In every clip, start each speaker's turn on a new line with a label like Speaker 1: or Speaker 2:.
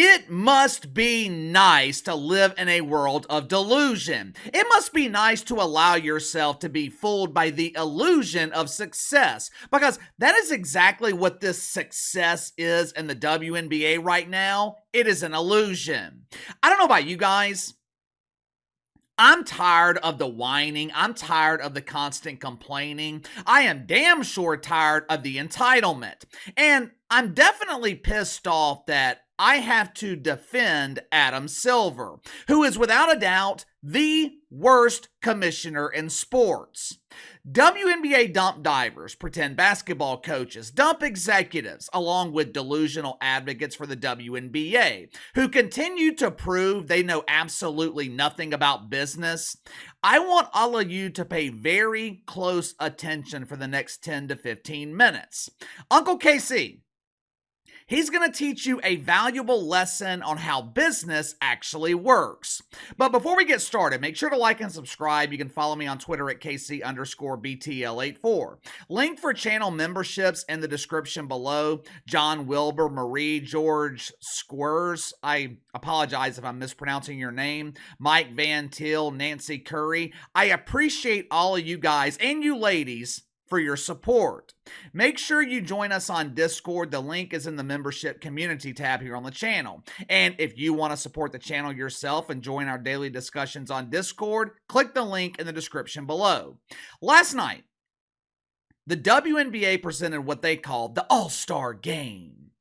Speaker 1: It must be nice to live in a world of delusion. It must be nice to allow yourself to be fooled by the illusion of success, because that is exactly what this success is in the WNBA right now. It is an illusion. I don't know about you guys. I'm tired of the whining. I'm tired of the constant complaining. I am damn sure tired of the entitlement. And I'm definitely pissed off that I have to defend Adam Silver, who is without a doubt the worst commissioner in sports. WNBA dump divers, pretend basketball coaches, dump executives, along with delusional advocates for the WNBA, who continue to prove they know absolutely nothing about business. I want all of you to pay very close attention for the next 10 to 15 minutes. Uncle KC, he's going to teach you a valuable lesson on how business actually works. But before we get started, make sure to like and subscribe. You can follow me on Twitter at KC_BTL84. Link for channel memberships in the description below. John Wilbur, Marie, George Squires, I apologize if I'm mispronouncing your name, Mike Van Til, Nancy Curry. I appreciate all of you guys and you ladies for your support. Make sure you join us on Discord. The link is in the membership community tab here on the channel. And if you want to support the channel yourself and join our daily discussions on Discord, click the link in the description below. Last night, the WNBA presented what they called the All-Star Game.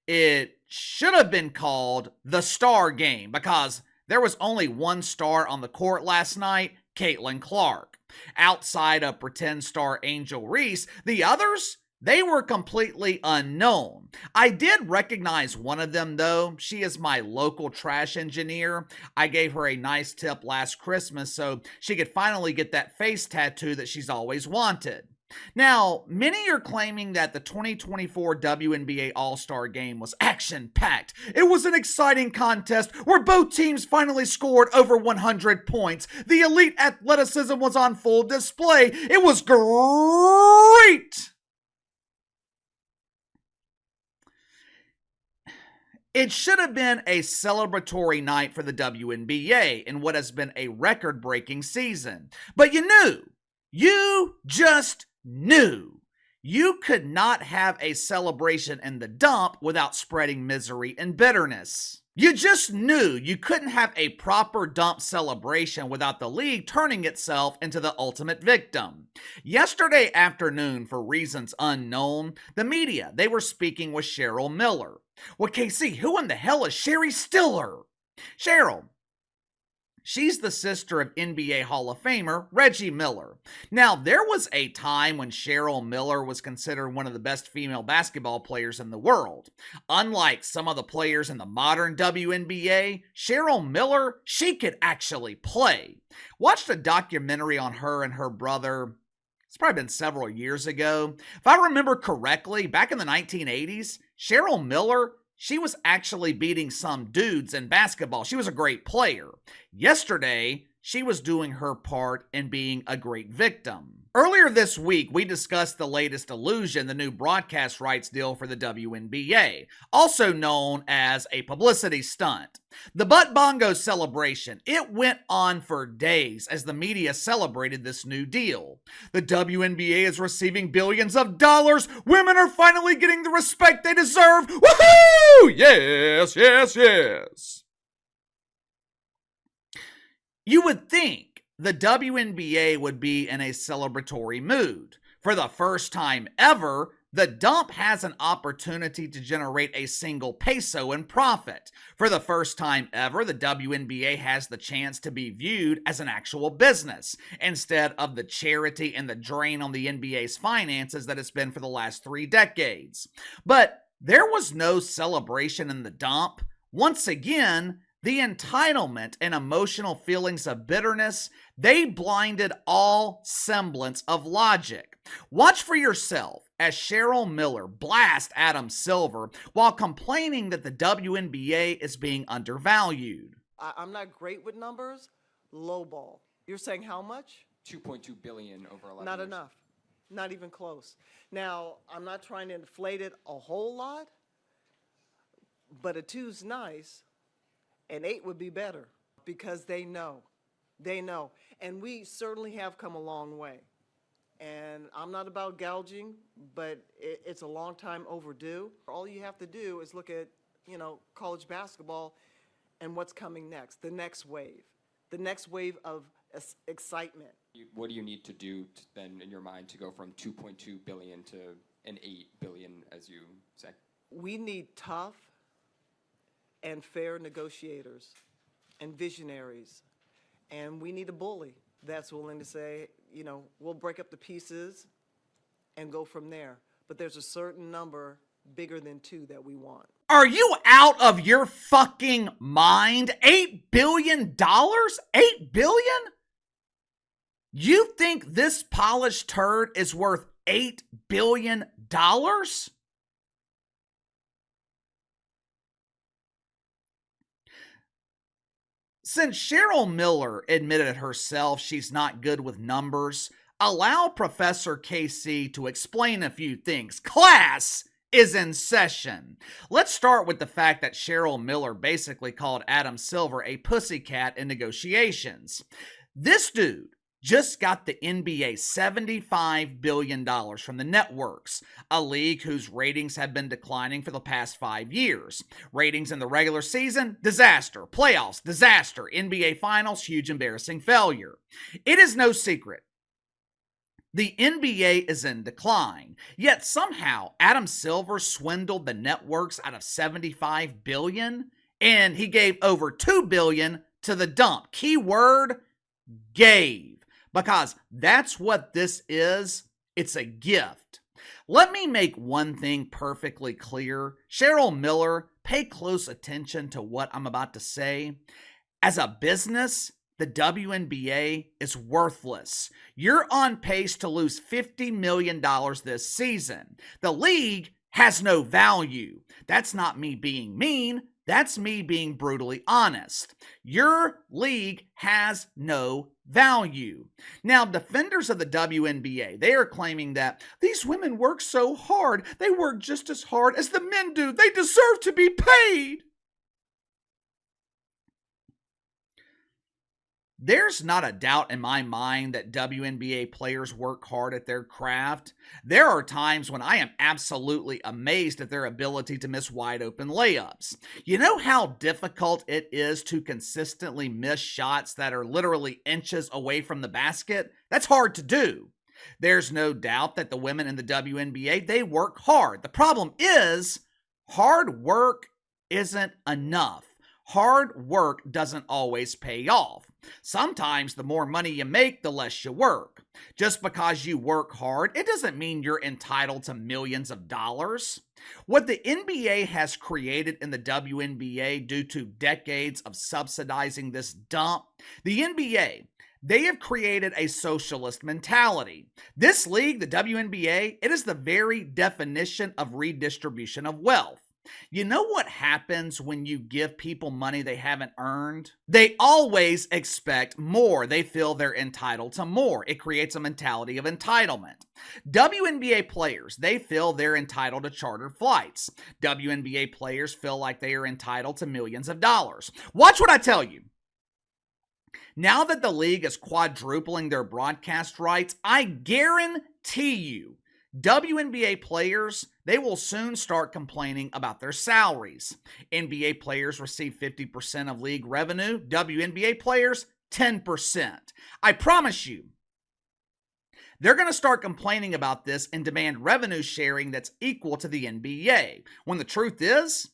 Speaker 1: It should have been called the Star Game because there was only one star on the court last night, Caitlin Clark. Outside of pretend star Angel Reese, the others, they were completely unknown. I did recognize one of them though. She is my local trash engineer. I gave her a nice tip last Christmas so she could finally get that face tattoo that she's always wanted. Now, many are claiming that the 2024 WNBA All-Star Game was action-packed. It was an exciting contest where both teams finally scored over 100 points. The elite athleticism was on full display. It was great! It should have been a celebratory night for the WNBA in what has been a record-breaking season. But you just knew you could not have a celebration in the dump without spreading misery and bitterness. You just knew you couldn't have a proper dump celebration without the league turning itself into the ultimate victim. Yesterday afternoon, for reasons unknown, the media, they were speaking with Cheryl Miller. Well, KC, who in the hell is Sherry Stiller? Cheryl, she's the sister of NBA Hall of Famer Reggie Miller. Now, there was a time when Cheryl Miller was considered one of the best female basketball players in the world. Unlike some of the players in the modern WNBA, Cheryl Miller, she could actually play. Watched a documentary on her and her brother. It's probably been several years ago. If I remember correctly, back in the 1980s, Cheryl Miller, she was actually beating some dudes in basketball. She was a great player. Yesterday, she was doing her part in being a great victim. Earlier this week, we discussed the latest illusion, the new broadcast rights deal for the WNBA, also known as a publicity stunt. The Butt Bongo celebration, it went on for days as the media celebrated this new deal. The WNBA is receiving billions of dollars. Women are finally getting the respect they deserve. Woohoo! Yes, yes, yes. You would think the WNBA would be in a celebratory mood. For the first time ever, the dump has an opportunity to generate a single peso in profit. For the first time ever, the WNBA has the chance to be viewed as an actual business, instead of the charity and the drain on the NBA's finances that it's been for the last 3 decades. But there was no celebration in the dump. Once again, the entitlement and emotional feelings of bitterness, they blinded all semblance of logic. Watch for yourself as Cheryl Miller blasts Adam Silver while complaining that the WNBA is being undervalued.
Speaker 2: I'm not great with numbers. Lowball. You're saying how much?
Speaker 3: 2.2 billion over 11
Speaker 2: Not
Speaker 3: years.
Speaker 2: enough. Not even close. Now, I'm not trying to inflate it a whole lot, But a 2's nice, an 8 would be better because they know. They know. And we certainly have come a long way. And I'm not about gouging, but it's a long time overdue. All you have to do is look at, college basketball and what's coming next, the next wave of excitement.
Speaker 3: What do you need to do then, in your mind, to go from 2.2 billion to an 8 billion, as you say?
Speaker 2: We need tough and fair negotiators and visionaries. And we need a bully that's willing to say, we'll break up the pieces and go from there. But there's a certain number bigger than 2 that we want.
Speaker 1: Are you out of your fucking mind? $8 billion? $8 billion? You think this polished turd is worth $8 billion? Since Cheryl Miller admitted herself she's not good with numbers, allow Professor KC to explain a few things. Class is in session. Let's start with the fact that Cheryl Miller basically called Adam Silver a pussycat in negotiations. This dude just got the NBA $75 billion from the networks, a league whose ratings have been declining for the past 5 years. Ratings in the regular season, disaster. Playoffs, disaster. NBA Finals, huge embarrassing failure. It is no secret. The NBA is in decline, yet somehow Adam Silver swindled the networks out of $75 billion, and he gave over $2 billion to the dump. Keyword, gave. Because that's what this is. It's a gift. Let me make one thing perfectly clear. Cheryl Miller, pay close attention to what I'm about to say. As a business, the WNBA is worthless. You're on pace to lose $50 million this season. The league has no value. That's not me being mean. That's me being brutally honest. Your league has no value. Now, defenders of the WNBA, they are claiming that these women work so hard. They work just as hard as the men do. They deserve to be paid. There's not a doubt in my mind that WNBA players work hard at their craft. There are times when I am absolutely amazed at their ability to miss wide open layups. You know how difficult it is to consistently miss shots that are literally inches away from the basket? That's hard to do. There's no doubt that the women in the WNBA, they work hard. The problem is, hard work isn't enough. Hard work doesn't always pay off. Sometimes the more money you make, the less you work. Just because you work hard, it doesn't mean you're entitled to millions of dollars. What the NBA has created in the WNBA due to decades of subsidizing this dump, the NBA, they have created a socialist mentality. This league, the WNBA, it is the very definition of redistribution of wealth. You know what happens when you give people money they haven't earned? They always expect more. They feel they're entitled to more. It creates a mentality of entitlement. WNBA players, they feel they're entitled to chartered flights. WNBA players feel like they are entitled to millions of dollars. Watch what I tell you. Now that the league is quadrupling their broadcast rights, I guarantee you, WNBA players, they will soon start complaining about their salaries. NBA players receive 50% of league revenue. WNBA players, 10%. I promise you, they're going to start complaining about this and demand revenue sharing that's equal to the NBA. When the truth is,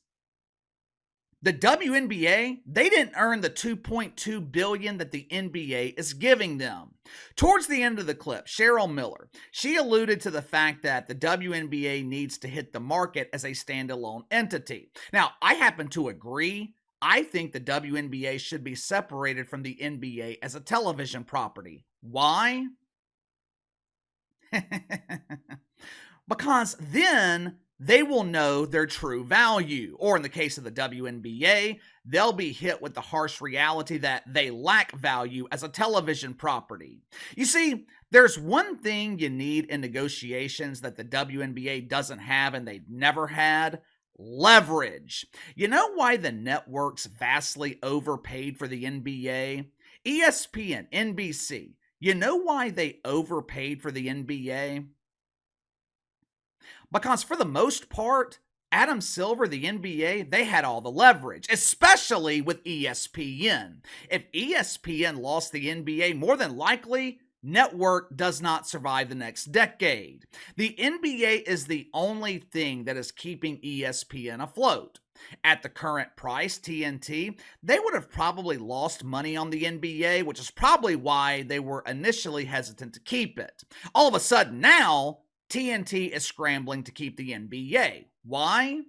Speaker 1: the WNBA, they didn't earn the $2.2 billion that the NBA is giving them. Towards the end of the clip, Cheryl Miller, she alluded to the fact that the WNBA needs to hit the market as a standalone entity. Now, I happen to agree. I think the WNBA should be separated from the NBA as a television property. Why? Because then they will know their true value. Or in the case of the WNBA, they'll be hit with the harsh reality that they lack value as a television property. You see, there's one thing you need in negotiations that the WNBA doesn't have and they've never had: Leverage. You know why the networks vastly overpaid for the NBA? ESPN, NBC. You know why they overpaid for the NBA? Because for the most part, Adam Silver, the NBA, they had all the leverage, especially with ESPN. If ESPN lost the NBA, more than likely, network does not survive the next decade. The NBA is the only thing that is keeping ESPN afloat. At the current price, TNT, they would have probably lost money on the NBA, which is probably why they were initially hesitant to keep it. All of a sudden now, TNT is scrambling to keep the NBA. Why?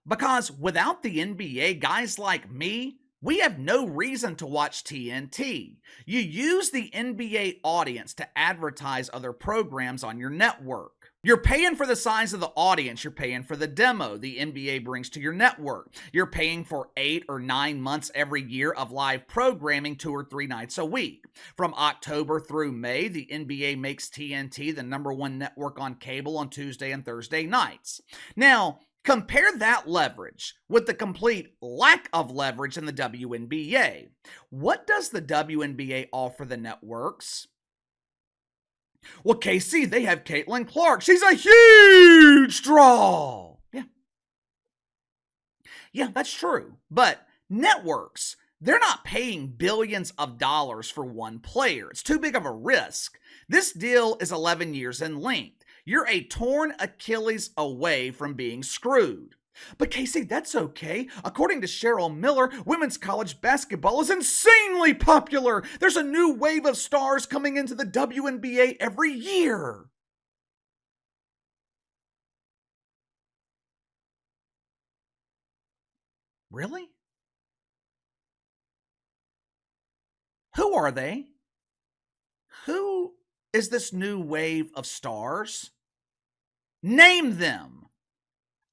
Speaker 1: Because without the NBA, guys like me, we have no reason to watch TNT. You use the NBA audience to advertise other programs on your network. You're paying for the size of the audience. You're paying for the demo the NBA brings to your network. You're paying for 8 or 9 months every year of live programming 2 or 3 nights a week. From October through May, the NBA makes TNT the #1 network on cable on Tuesday and Thursday nights. Now, compare that leverage with the complete lack of leverage in the WNBA. What does the WNBA offer the networks? Well, KC, they have Caitlin Clark. She's a huge draw. Yeah, that's true. But networks, they're not paying billions of dollars for one player. It's too big of a risk. This deal is 11 years in length. You're a torn Achilles away from being screwed. But Casey, that's okay. According to Cheryl Miller, women's college basketball is insanely popular. There's a new wave of stars coming into the WNBA every year. Really? Who are they? Who is this new wave of stars? Name them.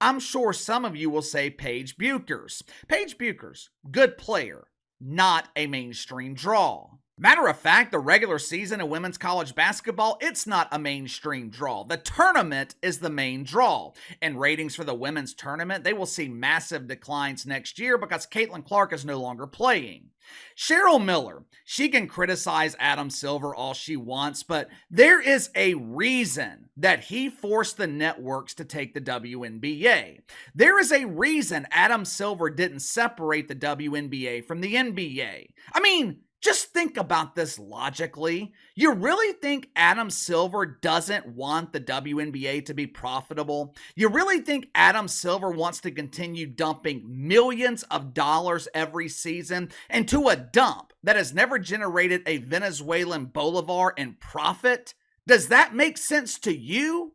Speaker 1: I'm sure some of you will say Paige Bueckers. Paige Bueckers, good player, not a mainstream draw. Matter of fact, the regular season of women's college basketball, it's not a mainstream draw. The tournament is the main draw. And ratings for the women's tournament, they will see massive declines next year because Caitlin Clark is no longer playing. Cheryl Miller, she can criticize Adam Silver all she wants, but there is a reason that he forced the networks to take the WNBA. There is a reason Adam Silver didn't separate the WNBA from the NBA. I mean, just think about this logically. You really think Adam Silver doesn't want the WNBA to be profitable? You really think Adam Silver wants to continue dumping millions of dollars every season into a dump that has never generated a Venezuelan bolivar in profit? Does that make sense to you?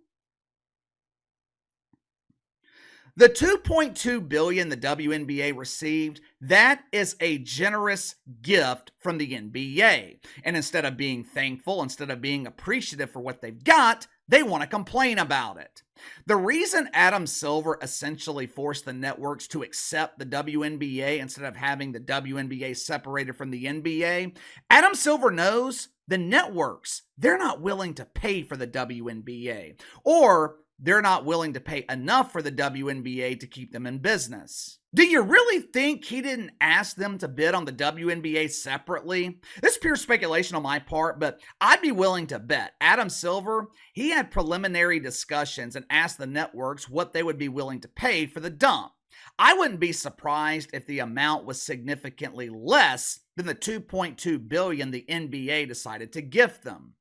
Speaker 1: The $2.2 billion the WNBA received, that is a generous gift from the NBA. And instead of being thankful, instead of being appreciative for what they've got, they want to complain about it. The reason Adam Silver essentially forced the networks to accept the WNBA instead of having the WNBA separated from the NBA, Adam Silver knows the networks, they're not willing to pay for the WNBA, or they're not willing to pay enough for the WNBA to keep them in business. Do you really think he didn't ask them to bid on the WNBA separately? This is pure speculation on my part, but I'd be willing to bet Adam Silver, he had preliminary discussions and asked the networks what they would be willing to pay for the dump. I wouldn't be surprised if the amount was significantly less than the $2.2 billion the NBA decided to gift them.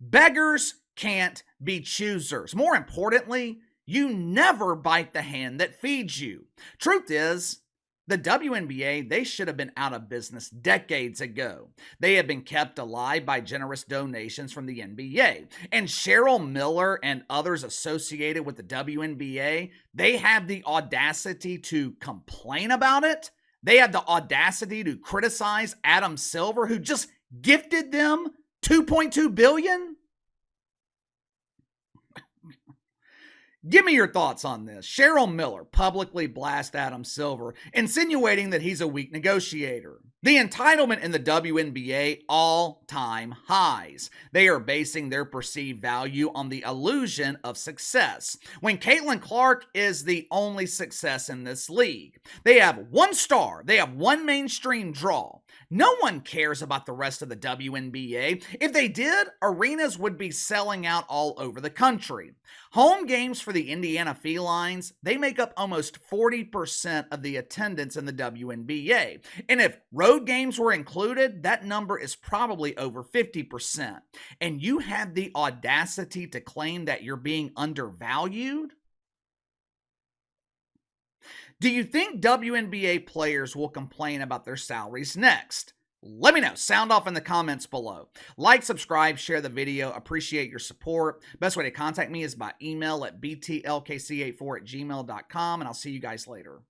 Speaker 1: Beggars can't be choosers. More importantly, you never bite the hand that feeds you. Truth is, the WNBA, they should have been out of business decades ago. They have been kept alive by generous donations from the NBA. And Cheryl Miller and others associated with the WNBA, they have the audacity to complain about it. They have the audacity to criticize Adam Silver, who just gifted them $2.2 billion. Give me your thoughts on this. Cheryl Miller publicly blasts Adam Silver, insinuating that he's a weak negotiator. The entitlement in the WNBA all-time highs. They are basing their perceived value on the illusion of success, when Caitlin Clark is the only success in this league. They have one star. They have one mainstream draw. No one cares about the rest of the WNBA. If they did, arenas would be selling out all over the country. Home games for the Indiana Felines, they make up almost 40% of the attendance in the WNBA. And if road games were included, that number is probably over 50%. And you have the audacity to claim that you're being undervalued? Do you think WNBA players will complain about their salaries next? Let me know. Sound off in the comments below. Like, subscribe, share the video. Appreciate your support. Best way to contact me is by email at btlkc84@gmail.com, and I'll see you guys later.